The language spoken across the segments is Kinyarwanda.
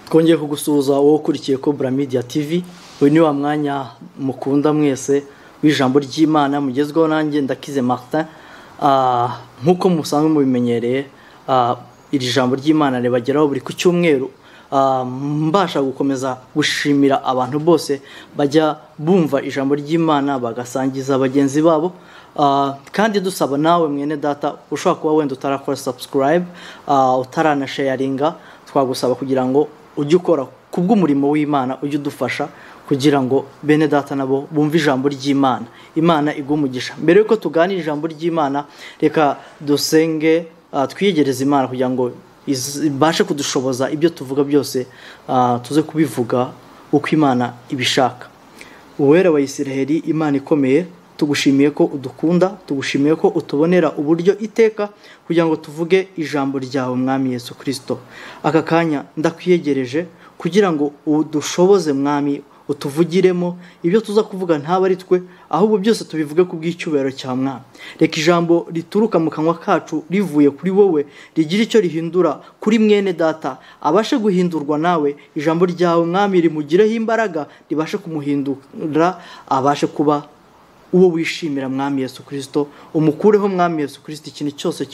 twongeye kugusuhuza wowe ukurikiye Cobra Media TV. Uyu ni wa mwanya mukunda mwese w'ijambo ry'Imana mugezweho nanjye Ndakize Martin. Nkuko musanzwe mubimenyereye, iri jambo ry'Imana ribageraho buri ku cyumweru. Mbasha gukomeza gushimira abantu bose bajya bumva ijambo ry'Imana bagasangiza bagenzi babo. Kandi dusaba nawe mwene data ushobora kuba wenda utarakora subscribe, utaranasharinga, twagusaba kugira ngo ujye ukora kubw'umurimo w'Imana, ujye udufasha kugira ngo bene data nabo bumve ijambo ry'Imana. Imana igumugisha. Mbere yuko tuganira ijambo ry'Imana, reka dusenge, twiyegereze Imana kugira ngo ibashe kudushoboza ibyo tuvuga byose, tuze kubivuga uko Imana ibishaka. Uwera wa Isiraheli, Imana ikomeye, tugushimiye ko udukunda, tugushimiye ko utubonera uburyo iteka kugira ngo tuvuge ijambo ryawe Mwami Yesu Kristo. Aka kanya ndakwiyegereje kugira ngo udushoboze Mwami, utuvugiremo ibyo tuza kuvuga ntaba ari twe, ahubwo byose tubivuge ku bw'icyubahiro cya Mwami. Reka ijambo rituruka mu kanwa kacu rivuye kuri wowe rigira icyo rihindura kuri mwene data, abashe guhindurwa nawe. Ijambo ryawe Mwami rimugireho imbaraga, ribashe kumuhindura, abashe kuba uwo wishimira Mwami Yesu Kristo. Umukureho Mwami Yesu Kristo ikintu cyose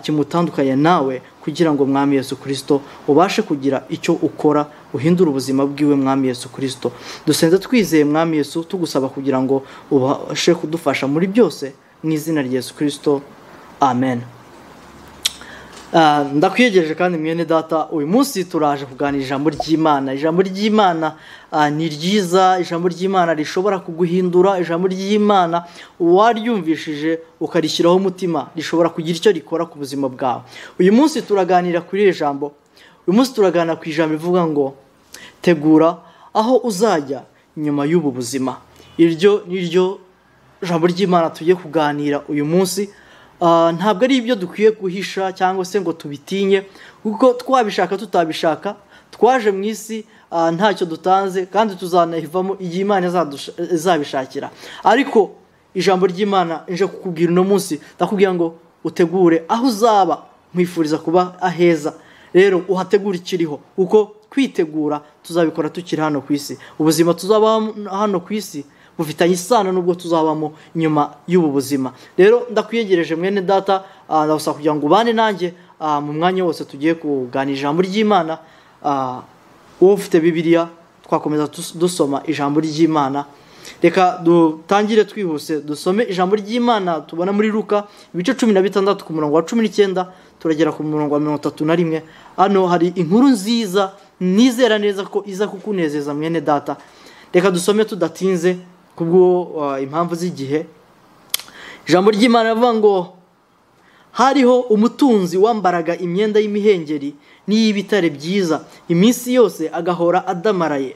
kimutandukanya nawe, kugira ngo Mwami Yesu Kristo ubashe kugira icyo ukora, uhindura ubuzima bwiwe Mwami Yesu Kristo. Dusenze twizeye Mwami Yesu, tugusaba kugira ngo ubashe kudufasha muri byose, mu izina rya Yesu Kristo, amen. Ndakwiyegereje kandi mwene data, uyu munsi turaje kuganira ijambo ry'Imana. Ijambo ry'Imana ni ryiza, ijambo ry'Imana rishobora kuguhindura, ijambo ry'Imana waryumvishije ukarishyiraho umutima rishobora kugira icyo rikora ku buzima bwawe. Uyu munsi turaganira kuri iri jambo. Uyu munsi turaganira ku ijambo rivuga ngo tegura aho uzajya nyuma y'ubu buzima. Iryo ni ryo jambo ry'Imana tugiye kuganira uyu munsi. Ntabwo ari ibyo dukwiye guhisha cyangwa se ngo tubitinye, kuko twabishaka tutabishaka twaje mu isi ntacyo dutanze, kandi tuzanayivamo igihe Imana izabishakira. Ariko ijambo ry'Imana nje kukubwira uno munsi, ndakubwira ngo utegure aho uzaba. Nkwifuriza kuba aheza, rero uhategura ikiriho, kuko kwitegura tuzabikora tukiri hano ku isi. Ubuzima tuzaba hano ku isi bufitanye isano n'ubwo tuzabamo nyuma y'ubu buzima. Rero ndakwiyegereje mwene data, ndagusaba kugira ngo ubane nanjye mu mwanya wose tugiye kuganira ijambo ry'Imana. Wowe ufite Bibiliya, twakomeza dusoma ijambo ry'Imana. Reka dutangire twihuse dusome ijambo ry'Imana tubona muri Luka ibice 16 ku murongo wa 19 turagera ku murongo wa 31. Hano hari inkuru nziza, nizera neza ko iza kukunezeza mwene data. Reka dusome tudatinze kubwo impamvu z'igihe. Ijambo ry'Imana rivuga ngo hariho umutunzi wambaraga imyenda y'imihengeri n'iy'ibitare byiza iminsi yose agahora adamaraye.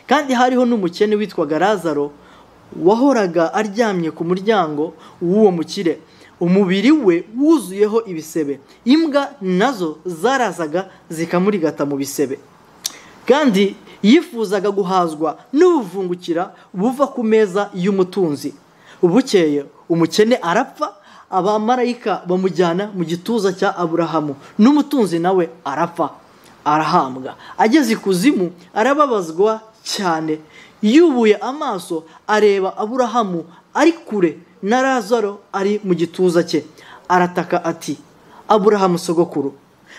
Kandi hariho n'umukene witwaga Lazaro wahoraga aryamye ku muryango w'uwo mukire, umubiri we wuzuyeho ibisebe, imbwa nazo zarazaga zikamurigata mu bisebe. Kandi yifuzaga guhazwa n'ubuvungukira buva ku meza y'umutunzi. Bukeye umukene arapfa, abamarayika bamujyana mu gituza cya Aburahamu, n'umutunzi nawe arapfa, arahambwa. Ageze ikuzimu arababazwa cyane, yubuye amaso areba Aburahamu ari kure na Lazaro ari mu gituza cye. Arataka ati, Aburahamu sogokuru,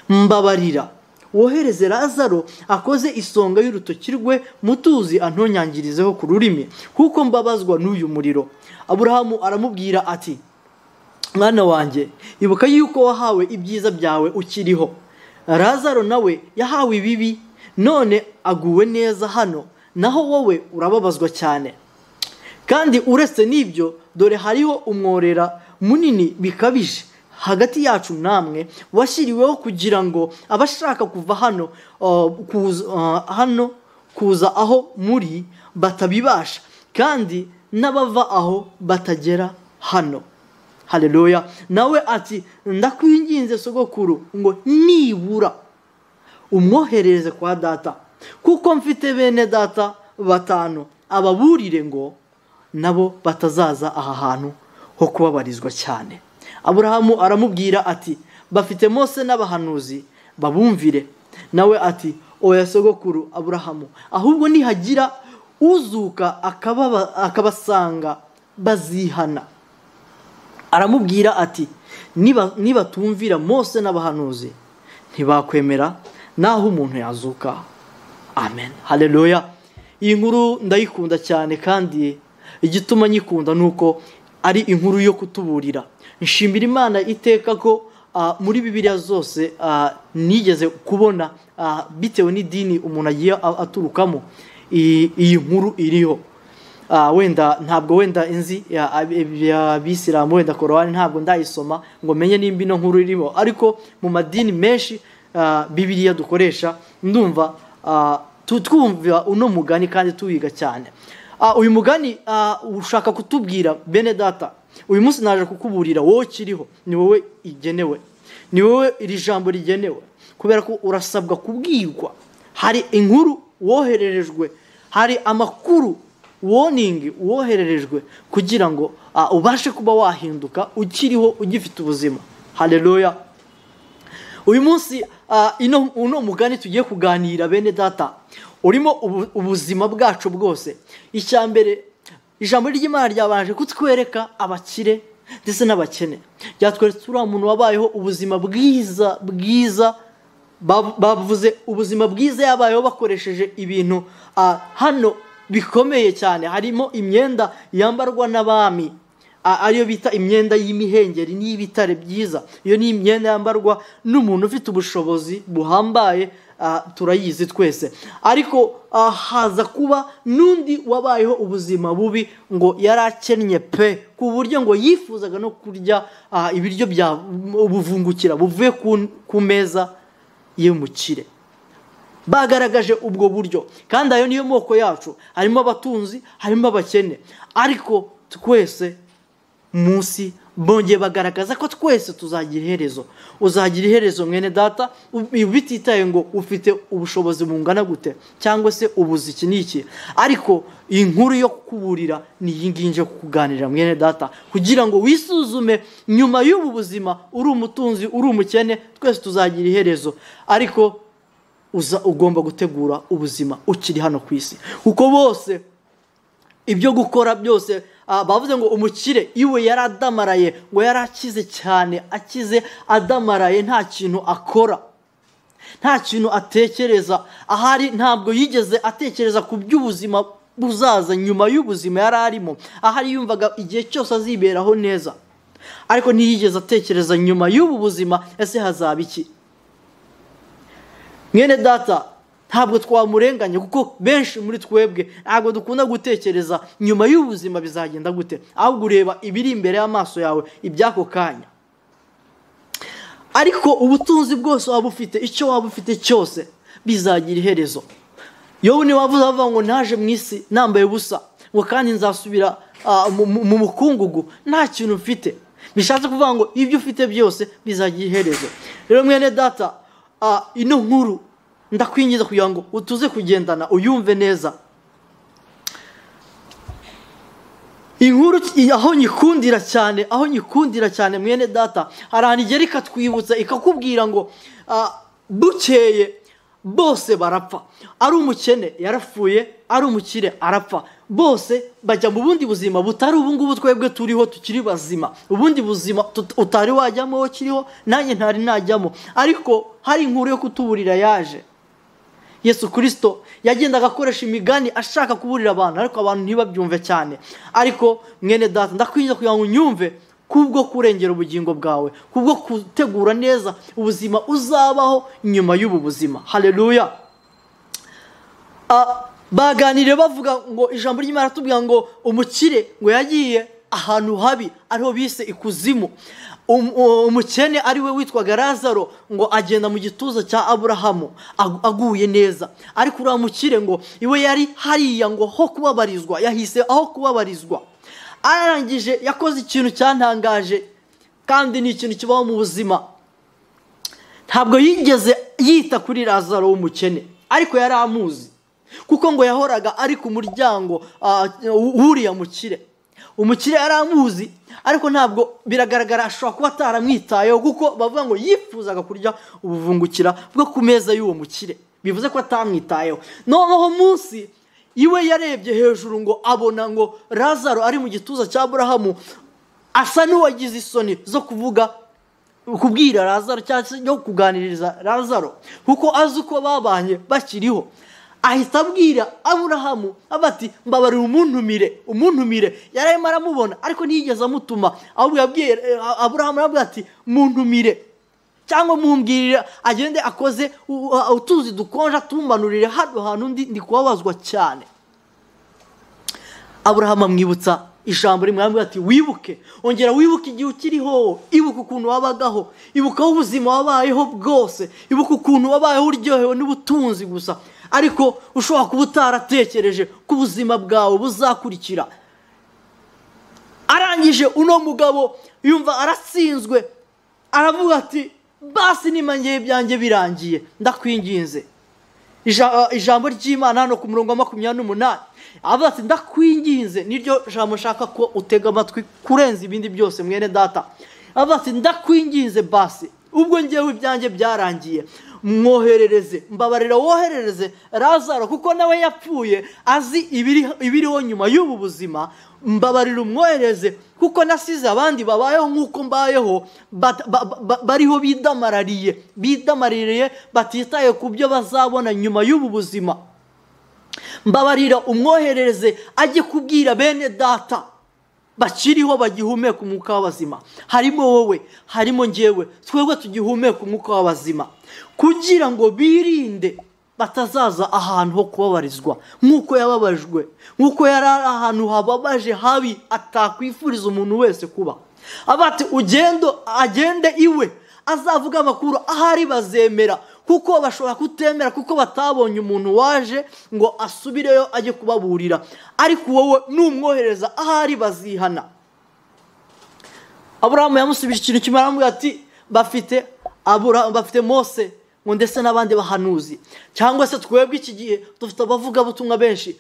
mbabarira, wohereze Lazaro akoze isonga y'urutoki rwe mutuzi antonyangirizeho ku rurimi, kuko mbabazwa n'uyu muriro. Aburahamu aramubwira ati, mwana wanjye, ibuka yuko wahawe ibyiza byawe ukiriho. Lazaro nawe yahawe ibibi, none aguwe neza hano, naho wowe urababazwa cyane. Kandi uretse n'ibyo, dore hariho umworera munini bikabije hagati yacu namwe, washyiriweho kugira ngo abashaka kuva kuza aho muri batabibasha, kandi n'abava aho batagera hano. Haleluya. Nawe ati, ndakwinginze sogokuru ngo nibura umwohereze kwa data, kuko mfite bene data 5, ababurire ngo nabo batazaza aha hantu ho kubabarizwa cyane. Aburahamu aramubwira ati, bafite Mose n'abahanuzi, babumvire. nawe ati oya sogokuru Aburahamu, ahubwo nihagira uzuka akabasanga bazihana. Aramubwira ati niba tumvira Mose n'abahanuzi ntibakwemera naho umuntu yazuka. Amen, haleluya. Iyi nkuru ndayikunda cyane, kandi igituma nyikunda nuko ari inkuru yo kutuburira. Nshimira Imana iteka ko muri Bibiliya zose nigeze kubona bitewe n'idini umuntu agiye aturukamo iyi nkuru iriho. Wenda ntabwo wenda inzi y'Abisilamu, wenda Korani ntabwo ndayisoma ngo menye nimba ino nkuru iriho, ariko mu madini menshi Bibiliya dukoresha ndumva twumva uno mugani kandi tuwiga cyane. Uyu mugani ushaka kutubwira bene data, uyu munsi naje kukuburira wowe kiriho, ni wowe igenewe, ni wowe iri jambo rigenewe, kubera ko urasabwa kubwirwa. Hari inkuru wohererejwe, hari amakuru warning wohererejwe kugira ngo ubashe kuba wahinduka ukiriho ugifite ubuzima. Haleluya. Uyu munsi uno mugani tugiye kuganira bene data urimo ubuzima bwacu bwose. Icyambere, ijambo ry'Imana ryabanje kutwereka abakire ndetse n'abakene. Ryatweretse uriya muntu wabayeho ubuzima bwiza, bavuze ubuzima bwiza yabayeho bakoresheje ibintu hano bikomeye cyane. Harimo imyenda yambarwa n'abami, ariyo bita imyenda y'imihengeri n'ibitare byiza. Iyo ni imyenda yambarwa n'umuntu ufite ubushobozi buhambaye, turayizi twese. Ariko haza kuba n'undi wabayeho ubuzima bubi, ngo yarakennye pe, ku buryo ngo yifuzaga no kurya ibiryo bya ubuvungukira buvuye ku meza y'umukire. Bagaragaje ubwo buryo, kandi ayo niyo moko yacu. Harimo abatunzi, harimo abakene, ariko twese munsi bongeye bagaragaza ko twese tuzagira iherezo. Uzagira iherezo mwene data, bititaye ngo ufite ubushobozi bungana gute cyangwa se ubuzi iki n'iki. Ariko iyi nkuru yo kukuburira ni iyi ngiyi nje kukuganirira mwene data, kugira ngo wisuzume nyuma y'ubu buzima. Uri umutunzi, uri umukene, twese tuzagira iherezo. Ariko ugomba gutegura ubuzima ukiri hano ku isi, kuko bose ibyo gukora byose bavuze ngo umukire iwe yaradamaraye, ngo yarakize cyane, akize adamaraye, nta kintu akora, nta kintu atekereza. Ahari ntabwo yigeze atekereza ku by'ubuzima buzaza nyuma y'ubuzima yari arimo. Ahari yumvaga igihe cyose aziberaho neza, ariko ntiyigeze atekereza nyuma y'ubu buzima ese hazaba iki. Mwene data, ntabwo twamurenganya, kuko benshi muri twebwe ntabwo dukunda gutekereza nyuma y'ubuzima bizagenda gute, ahubwo ureba ibiri imbere y'amaso yawe iby'ako kanya. Ariko ubutunzi bwose waba ufite, icyo waba ufite cyose, bizagira iherezo. Yobu ni wavuze avuga ngo naje mu isi nambaye ubusa, ngo kandi nzasubira mu mukungugu nta kintu mfite. Bishatse kuvuga ngo ibyo ufite byose bizagira iherezo. Rero mwene data, ino nkuru ndakwinjiza kugira ngo utuze kugendana uyumve neza. Inkuru aho nyikundira cyane mwene data, harani igera ikatwibutsa ikakubwira ngo bukeye bose barapfa. Ari umukene yarapfuye, ari umukire arapfa. Bose bajya mu bundi buzima butari ubu ngubu twebwe turiho tukiri bazima. Ubundi buzima utari wajyamo wowe kiriho, nanjye ntari najyamo. Ariko hari inkuru yo kutuburira yaje. Yesu Kristo yagendaga akoresha imigani ashaka kuburira abantu, ariko abantu ntibabyumve cyane. Ariko mwene data, ndakwinjiza kugira ngo unyumve, kubwo kurengera ubugingo bwawe, kubwo gutegura neza ubuzima uzabaho nyuma y'ubu buzima. Haleluya. Baganire bavuga ngo ijambo ry'Imana tubwira ngo umukire ngo yagiye ahantu habi, ariho bise ikuzimu. Umukene ari we witwaga Lazaro ngo agenda mu gituza cya Aburahamu aguye neza. Ariko uriya mukire ngo iwe yari hariya ngo ho kubabarizwa, yahise aho kubabarizwa. Arangije yakoze ikintu cyantangaje, kandi ni ikintu kibaho mu buzima. Ntabwo yigeze yita kuri Lazaro w'umukene, ariko yari amuzi, kuko ngo yahoraga ari ku muryango w'uriya mukire. Umukire yari amuzi, ariko ntabwo biragaragara ashobora kuba ataramwitayeho kuko bavuga ngo yifuzaga kurya ubuvungukira bwo ku meza y'uwo mukire, bivuze ko atamwitayeho. noneho munsi iwe yarebye hejuru ngo abona ngo Lazaro ari mu gituza cya Aburahamu, asa n'uwagize isoni zo kubwira Lazaro cyangwa se no kuganiriza Lazaro kuko azi uko babanye bakiriho. Ahita abwira Aburahamu abati mbabarira umuntumire. Yararimo aramubona ariko ntiyigeze amutuma, ahubwo yabwiye Aburahamu arabwira ati muntumire cyangwa mumbwirire agende akoze utuzi dukonja tumbanurire hano hantu ndi kubabazwa cyane. Aburahamu amwibutsa ijambo rimwe arambwira ati wibuke, ongera wibuke igihe ukiriho, ibuka ukuntu wabagaho, ibuka ubuzima wabayeho bwose, ibuka ukuntu wabayeho uryohewe n'ubutunzi gusa, ariko ushobora kuba utaratekereje ko ubuzima bwawe buzakurikira. Arangije uno mugabo yumva aratsinzwe, aravuga ati basi nimangiye byanjye birangiye, ndakwinginze. Ijambo ry'Imana hano ku murongo wa 28 avuga ati ndakwinginze, niryo jambo nshaka ko utega amatwi kurenza ibindi byose mwene data. Avuga ati ndakwinginze basi ubwo ngewe ibyanjye byarangiye, mwoherereze, mbabarira woherereze Lazaro kuko nawe yapfuye azi ibiriho nyuma y'ubu buzima, mbabarira umwohereze kuko nasize abandi babayeho nk'uko mbayeho, bariho bidamarariye batitaye ku byo bazabona nyuma y'ubu buzima. Mbabarira umwoherereze ajye kubwira bene data bakiriho bagihumeka umwuka w'abazima, harimo wowe, harimo njyewe, twebwe tugihumeka umwuka w'abazima, kugira ngo birinde batazaza ahantu ho kubabarizwa nk'uko yababajwe, nk'uko yari ahantu hababaje habi atakwifuriza umuntu wese kuba. Abati agende iwe azavuga amakuru ahari bazemera, kuko bashobora kutemera kuko batabonye umuntu waje ngo asubireyo ajye kubaburira, ariko wowe numwohereza ahari bazihana. Aburahamu yamusubije ikintu kimwe, aramubwira ati bafite Mose ngo ndetse n'abandi bahanuzi, cyangwa se twebwe iki gihe dufite abavuga butumwa benshi,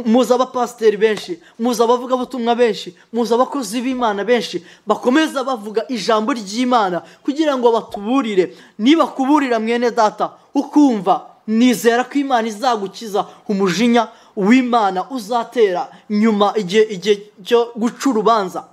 muza abapasiteri benshi, muza abavuga butumwa benshi, muza abakozi b'Imana benshi bakomeza bavuga ijambo ry'Imana kugira ngo batuburire. Niba kuburira mwene data ukumva, nizera ko Imana izagukiza umujinya w'Imana uzatera nyuma igihe cyo guca urubanza.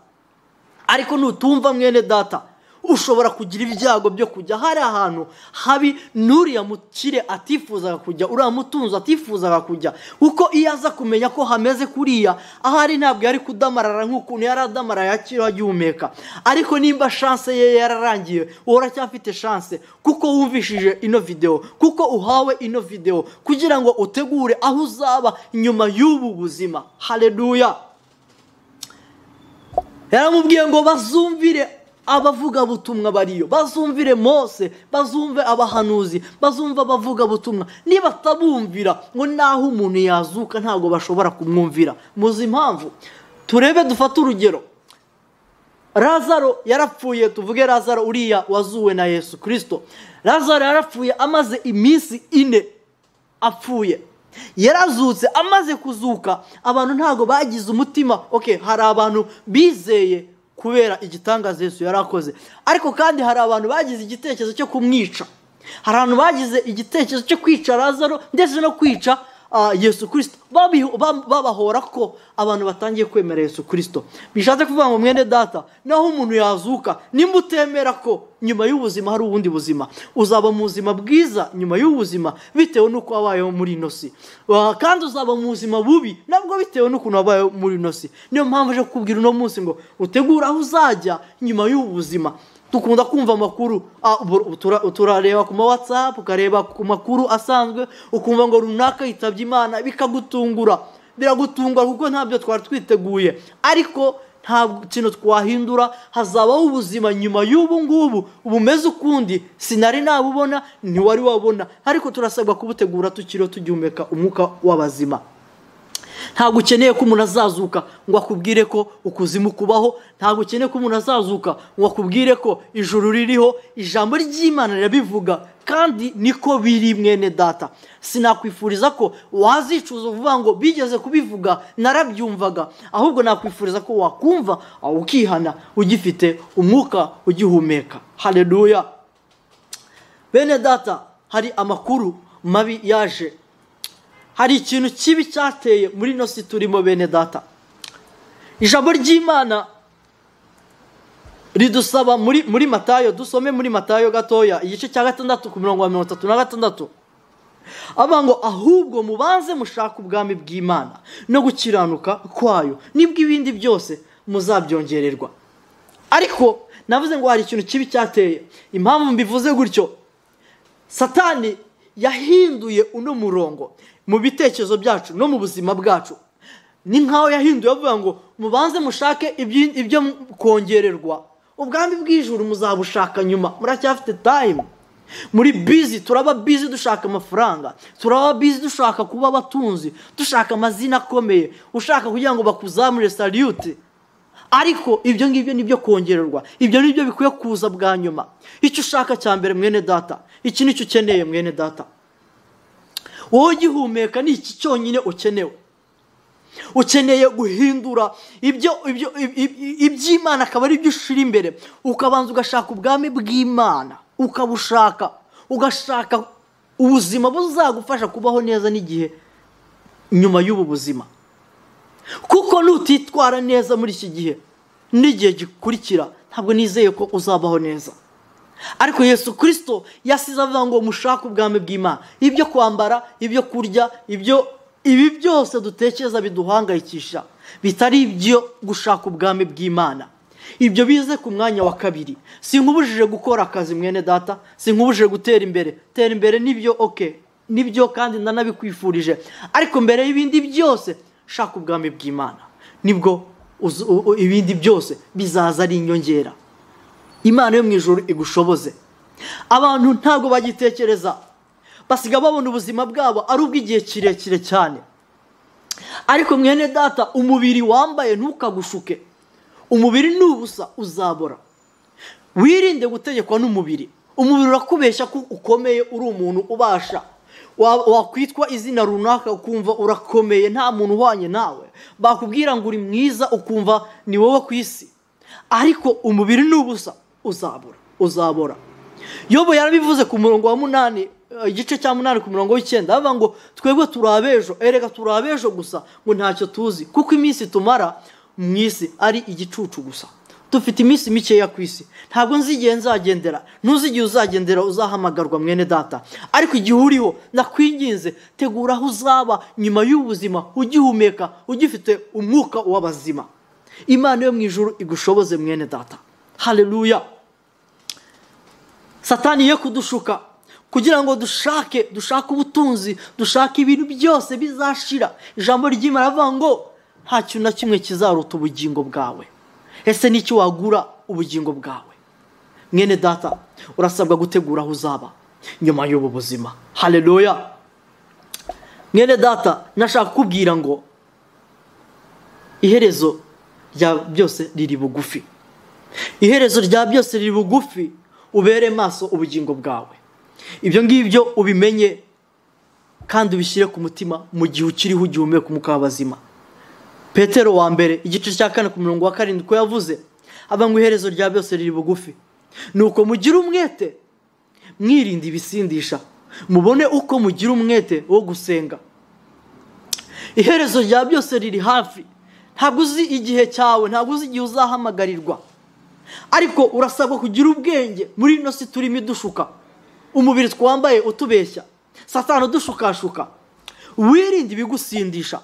Ariko nutumva mwene data, ushobora kugira ibyago byo kujya hari ahantu habi n'uriya mukire atifuzaga kujya, uriya mutunzi atifuzaga kujya, kuko iyo aza kumenya ko hameze kuriya ahari ntabwo yari kudamarara nk'ukuntu yari adamarara yakiriho agihumeka. Ariko nimba chance ye yararangiye, uracyafite chance kuko wumvishije ino video, kuko uhawe ino video kugira ngo utegure aho uzaba nyuma y'ubu buzima. Haleluya. Yaramubwiye ngo bazumvire abavuga butumwa bariyo, bazumvire Mose, bazumve abahanuzi, bazumva abavuga butumwa. Niba tabumvira ngo naho umuntu yazuka ntago bashobora kumwumvira. Muzi impamvu? Turebe dufata urugero. Lazaro yarapfuye, tuvuge Lazaro uriya wazuwe na Yesu Kristo. Lazaro yarapfuye amaze iminsi 4 apfuye. Yarazutse amaze kuzuka, abantu ntago bagize umutima. Hari abantu bizeye kubera igitangaza Yesu yarakoze, ariko kandi hari abantu bagize igitekerezo cyo kumwica, hari abantu bagize igitekerezo cyo kwica Lazaro ndetse no kwica Yesu Kristo, babahora ko abantu batangiye kwemera Yesu Kristo. Bishatse kuvuga ngo mwene data, naho umuntu yazuka, nimba utemera ko nyuma y'ubuzima hari ubundi buzima, uzaba mu buzima bwiza nyuma y'ubuzima bitewe n'uko wabayeho muri ino si, kandi uzaba mu buzima bubi nabwo bitewe n'ukuntu wabayeho muri ino si. Niyo mpamvu je kubwira uno munsi ngo utegura aho uzajya nyuma y'ubu buzima. Dukunda kumva amakuru, turareba ku WhatsApp, ukareba ku makuru asanzwe, ukumva ngo runaka yitabye Imana, bikagutungura, biragutungura kuko ntabyo twari twiteguye. Ariko ntabwo kintu twahindura, hazabaho ubuzima nyuma y'ubu ngubu bumeze ukundi sinari nabubona, ntiwari wabona, ariko turasabwa kubutegura tukiriho tugihumeka umwuka w'abazima. ntabwo ukeneye ko umuntu azazuka ngo akubwire ko ukuzimu kubaho, ntabwo ukeneye ko umuntu azazuka ngo akubwire ko ijuru ririho. Ijambo ry'Imana rirabivuga kandi niko biri mwene data. Sinakwifuriza ko wazicuza uvuga ngo bigeze kubivuga narabyumvaga, ahubwo nakwifuriza ko wakumva ukihana ugifite umwuka ugihumeka. Haleluya. Bene data, hari amakuru mabi yaje, hari ikintu kibi cyateye muri no si turimo bene data. Ijambo ry'Imana ridusaba muri Matayo, dusome muri Matayo gatoya igice cya 6 ku mirongo 36, abango ahubwo mubanze mushaka ubwami bw'Imana no gukiranuka kwayo, nibwo ibindi byose muzabyongererwa. Ariko navuze ngo hari ikintu kibi cyateye. Impamvu mbivuze gutyo, Satani yahinduye uno murongo mu bitekerezo byacu no mu buzima bwacu. Ni nkaho yahinduye avuga ngo mubanze mushake ibyo kongererwa, ubwami bw'ijuru muzabushaka nyuma, muracyafite time. Muri busy, turaba busy dushaka amafaranga, turaba busy dushaka kuba abatunzi, dushaka amazina akomeye, ushaka kugira ngo bakuzamure salute. Ariko ibyo ngibyo nibyo kongererwa, ibyo nibyo bikwiye kuza bwa nyuma. Icyo ushaka cya mbere mwene data, iki nicyo ukeneye mwene data. Wowe gihumeka ni iki cyonyine ukenewe. Ukeneye guhindura iby'Imana akaba ari byo ushira imbere, ukabanza ugashaka ubwami bw'Imana, ukabushaka, ugashaka ubuzima buzagufasha kubaho neza n'igihe nyuma y'ubu buzima. Kuko nutitwara neza muri iki gihe n'igihe gikurikira, ntabwo nizeye ko uzabaho neza. Ariko Yesu Kristo yasize avuga ngo mushake ubwami bw'Imana. Ibyo kwambara, ibyo kurya, ibi byose dutekereza biduhangayikisha, bitari ibyo gushaka ubwami bw'Imana. Ibyo bize ku mwanya wa kabiri. Sinkubujije gukora akazi mwene data, sinkubujije gutera imbere. Tera imbere nibyo nibyo kandi ndanabikwifurije. Ariko mbere y'ibindi byose shaka ubwami bw'Imana, nibwo ibindi byose bizaza ari inyongera. Imana yo mu ijuru igushoboze. Abantu ntabwo bagitekereza, basiga babona ubuzima bwabo ari ubw'igihe kirekire cyane. Ariko mwene data, umubiri wambaye ntukagushuke. Umubiri nubusa uzabora. Wirinde gutegekwa n'umubiri. Umubiri urakubeshya ko ukomeye, uri umuntu ubasha. Wakwitwa izina runaka ukumva urakomeye, nta muntu uhwanye nawe. Bakubwira ngo uri mwiza ukumva ni wowe ku isi. Ariko umubiri nubusa uzabora. Yobo yarabivuze ku murongo wa 8, igice cya 8 ku murongo w'9, avuga ngo twebwe turabejo, erega turabejo gusa, ngo ntacyo tuzi, kuko iminsi tumara mu isi ari igicucu gusa. Dufite iminsi mikeya ku isi, ntabwo nzigiye nzagendera. Ntuzigiye uzagendera uzahamagarwa mwene data. Ariko igihe uriho, nakwinginze tegura aho uzaba nyuma y'ubuzima, ugihumeka, ugifite umwuka w'abazima. Imana yo mu ijuru igushoboze mwene data. Haleluya. Satani ye kudushuka kugira ngo dushake ubutunzi, dushake ibintu byose bizashira. Ijambo ry'Imana avuga ngo nta kintu na kimwe kizaruta ubugingo bwawe. Ese n'icyo wagura ubugingo bwawe? Mwene data, urasabwa gutegura aho uzaba nyuma y'ubu buzima. Haleluya. Mwene data, nashaka kubwira ngo iherezo rya byose riri bugufi. Iherezo rya byose riri bugufi, ubere maso ubugingo bwawe. Ibyo ngibyo ubimenye kandi ubishyire ku mutima mu gihe ukiriho ugihumeka umwuka w'abazima. Petero wa mbere igice cya 4 ku murongo wa 7 ko yavuze, aba ngo iherezo rya byose riri bugufi. Nuko mugira umwete, mwirinde ibisindisha, mubone uko mugira umwete wo gusenga. Iherezo rya byose riri hafi. Ntabwo uzi igihe cyawe, ntabwo uzi igihe uzahamagarirwa. Ariko urasabwa kugira ubwenge. Muri ino si turimo idushuka, umubiri twambaye utubeshya, Satani udushukashuka. Wirinde ibigusindisha,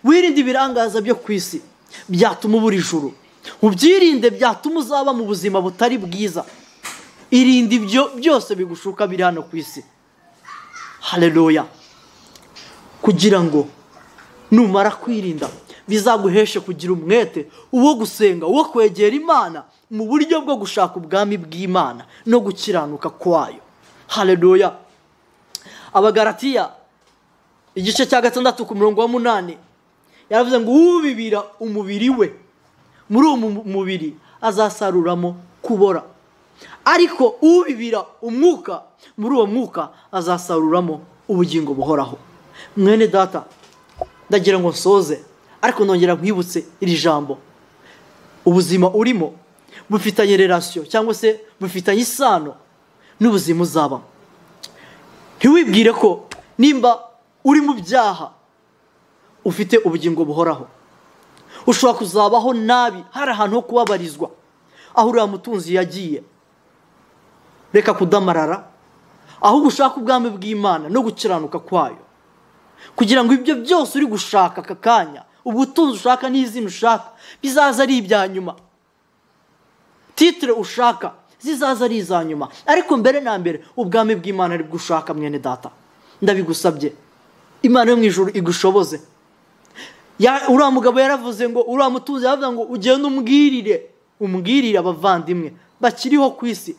wirinde ibirangaza byo ku isi byatuma ubura ijuru. Ubyirinde byatuma uzaba mu buzima butari bwiza. Irinde ibyo byose bigushuka biri hano ku isi. Haleluya. Kugira ngo numara kwirinda bizaguheshe kugira umwete uwo gusenga, uwo kwegera Imana mu buryo bwo gushaka ubwami bw'Imana no gukiranuka kwayo. Haleluya. Abagalatiya igice cya 6 ku murongo wa 8 yaravuze ngo ubibira umubiri we muri uwo mubiri azasaruramo kubora, ariko ubibira umwuka muri uwo mwuka azasaruramo ubugingo buhoraho. Mwene data, ndagira ngo nsoze, ariko nongera nkwibutse iri jambo. Ubuzima urimo bufitanye relation cyangwa se bufitanye isano n'ubuzima uzaba. Ntiwibwire ko nimba uri mu byaha ufite ubugingo buhoraho. Ushobora kuzabaho nabi, hari ahantu ho kubabarizwa, aho uriya mutunzi yagiye. Reka kudamarara, ahubwo ushaka ubwami bw'Imana no gukiranuka kwayo, kugira ngo ibyo byose uri gushaka aka kanya, ubutunzi ushaka n'izina ushaka, bizaza ari ibya nyuma. Titre ushaka zizaza ari iza nyuma, ariko mbere na mbere ubwami bw'Imana ari bwo ushaka. Mwene data, ndabigusabye, Imana yo mu ijuru igushoboze. Uriya mugabo yaravuze ngo, uriya mutunzi yaravuze ngo ugende umbwirire abavandimwe bakiriho ku isi,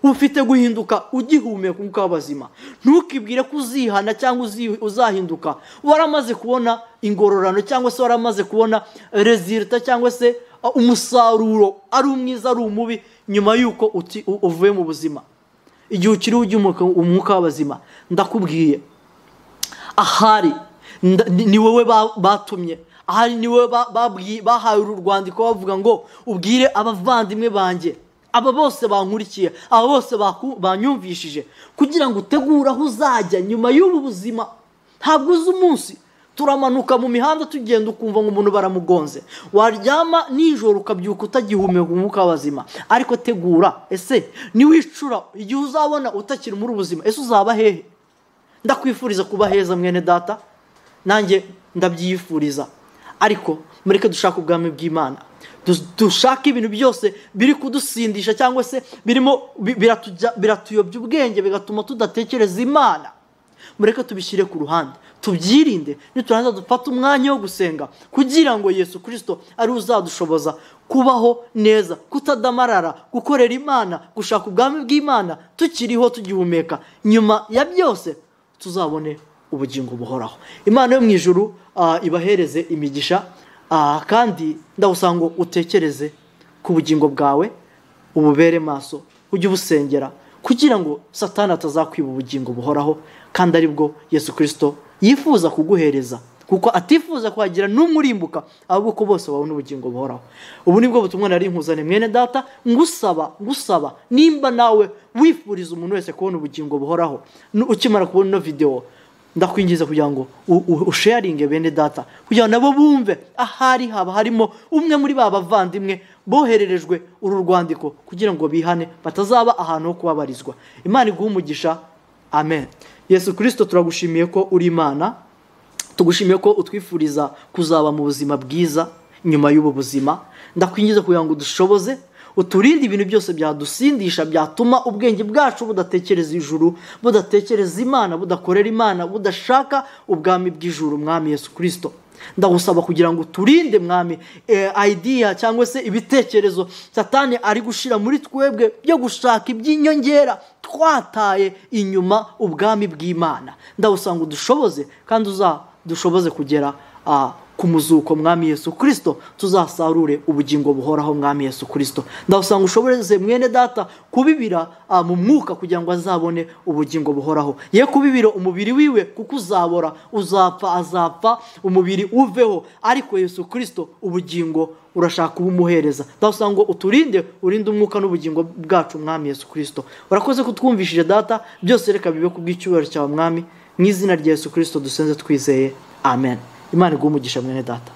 ufite guhinduka ugihumeka umwuka w'abazima. Ntukibwire ko uzihana cyangwa uzahinduka waramaze kubona ingororano, cyangwa se waramaze kubona resulta, cyangwa se umusaruro, ari umwiza ari umubi, nyuma yuko uvuye mu buzima. Igihe ukiri ugihumeka umwuka w'abazima, ndakubwiye, ahari ni wowe batumye, ahari ni wowe bahaye uru rwandiko bavuga ngo ubwire abavandimwe banjye, aba bose bankurikiye, aba bose banyumvishije, kugira ngo utegure aho uzajya nyuma y'ubu buzima. Ntabwo uzi umunsi. Turamanuka mu mihanda tugenda ukumva ngo umuntu baramugonze, waryama nijoro ukabyuka utagihumeka umwuka w'abazima. Ariko tegura, ese niwicura igihe uzabona utakiri muri ubuzima, ese uzaba hehe? Ndakwifuriza kuba heza mwene data, nanjye ndabyifuriza. Ariko mureke dushaka ubwami bw'Imana, dushaka ibintu byose biri kudusindisha cyangwa se birimo biratuyobya ubwenge bigatuma tudatekereza Imana, mureke tubishyire ku ruhande, tubyirinde. Niturangiza dufate umwanya wo gusenga, kugira ngo Yesu Kristo ari uzadushoboza kubaho neza, kutadamarara, gukorera Imana, gushaka ubwami bw'Imana tukiriho tugihumeka. Nyuma ya byose tuzabone ubugingo buhoraho. Imana yo mu ijuru ibahereze imigisha, kandi ndagusaba ngo utekereze ku bugingo bwawe, ububere maso, ujye ubusengera, kugira ngo Satani atazakwiba ubugingo buhoraho, kandi aribwo Yesu Kristo yifuza kuguhereza, kuko atifuza kuhagira n'umurimbuka, ahubwo ko bose babona ubugingo buhoraho. Ubu nibwo butumwa nari nkuzane mwene data, ngusaba nimba nawe wifuriza umuntu wese kubona ubugingo buhoraho, ukimara kubona ino video, ndakwingiza kugira ngo usharinge bene data, kugira ngo nabo bumve ahari haba harimo umwe muri ba bavandimwe bohererejwe uru rwandiko, kugira ngo bihane batazaba ahantu ho kubabarizwa. Imana iguhe umugisha. Amen. Yesu Kristo, turagushimiye ko uri Imana, tugushimiye ko utwifuriza kuzaba mu buzima bwiza nyuma y'ubu buzima. Ndakwingiza kugira ngo dushoboze, uturinde ibintu byose byadusindisha, byatuma ubwenge bwacu budatekereza ijuru, budatekereza Imana, budakorera Imana, budashaka ubwami bw'ijuru. Mwami Yesu Kristo, ndagusaba kugira ngo turinde mwami idea cyangwa se ibitekerezo Satani ari gushira muri twebwe byo gushaka iby'inyongera, twataye inyuma ubwami bw'Imana. Ndagusaba ngo dushoboze, kandi dushoboze kugera ku muzuko mwami Yesu Kristo, tuzasarure ubugingo buhoraho mwami Yesu Kristo. Ndagusaba ngo ushoboreze mwene data kubibira mu mwuka, kugira ngo azabone ubugingo buhoraho, ye kubibira umubiri wiwe, kuko uzabora, azapfa umubiri uveho, ariko Yesu Kristo ubugingo urashaka ubumuhereza. Ndagusaba ngo urinde umwuka n'ubugingo bwacu mwami Yesu Kristo. Urakoze kutwumvishije data, byose reka bibe kubw'icyubahiro cyawe mwami, mu izina rya Yesu Kristo dusenze twizeye. Amen. Imana iguhe umugisha mwene data.